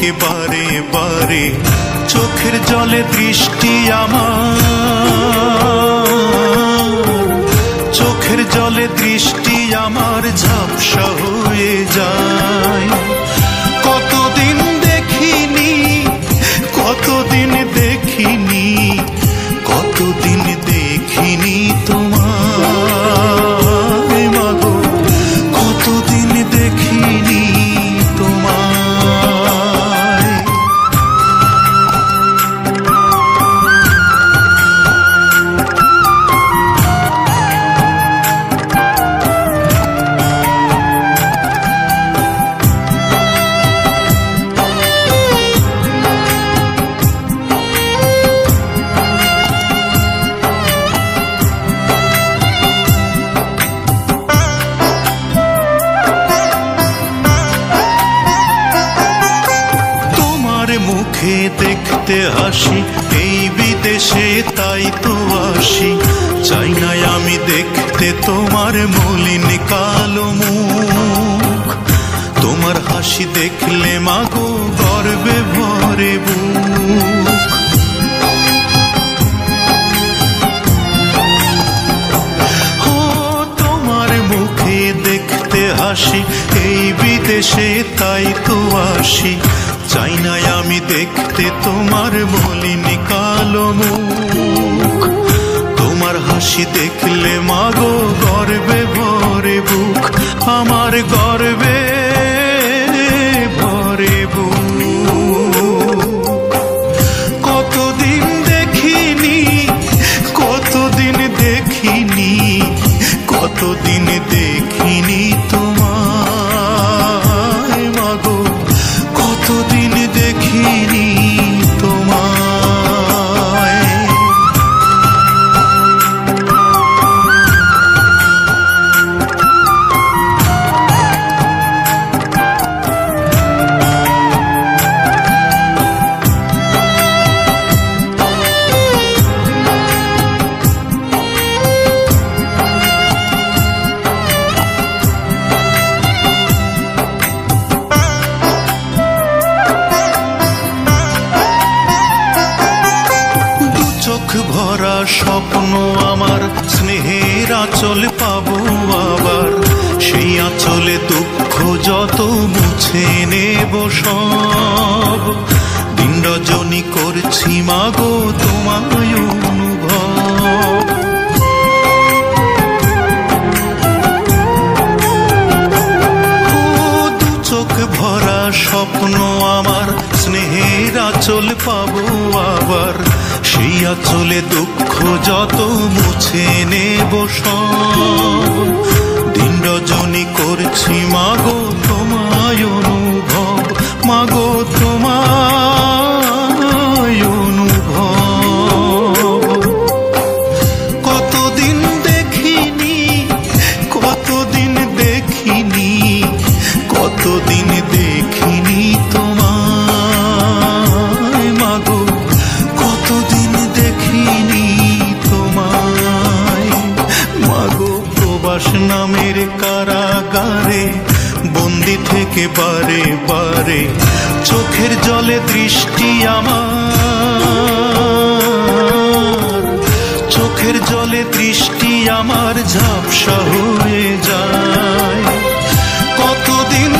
থেকে বারে বারে চোখের জলে দৃষ্টি আমার, চোখের জলে দৃষ্টি আমার ঝাপসা হয়ে যায়। কতদিন দেখিনি, কতদিন দেখিনি, কতদিন দেখিনি তোমায় মাগো, কতদিন দেখিনি তোমায়। মুখে দেখতে হাসি এই বিদেশে তাই তো আসি, চাই না আমি দেখতে তোমার মলিন কালো মুখ। তোমার হাসি দেখলে মাগো গর্বে ভরে বুক। ও তোমার মুখে দেখতে হাসি এই বিদেশে তাই তো আসি, চাই না আমি দেখতে তোমার মলিন কালো মুখ। তোমার হাসি দেখলে মাগো গর্বে ভরে বুক, আমার গর্বে ভরে বুক। কতদিন দেখিনি, কতদিন দেখিনি, কতদিন দেখিনি তোমায় মাগো, কতদিন দেখিনি তোমায়। চোখ ভরা স্বপ্ন আমার, স্নেহের আঁচল পাবো আবার, সেই আঁচলে দুঃখ যত মুছে নেব সব। দিন রজনী করছি মাগো তোমায় অনুভব। দু চোখ ভরা স্বপ্ন আমার, স্নেহের আঁচল পাবো আবার, সেই আঁচলে দুঃখ যত মুছে নেব সব। দিন রজনী করছি মাগো তোমায় অনুভব, মাগো তোমায় অনুভব। কতদিন দেখিনি, কতদিন দেখিনি, কতদিন দেখিনি তোমায় মাগো, কতদিন দেখিনি তোমায় মাগো। প্রবাস নামের কারাগারে বন্দি থেকে বারে বারে চোখের জলে দৃষ্টি আমার, চোখের জলে দৃষ্টি আমার ঝাপসা হয়ে যায়। কতদিন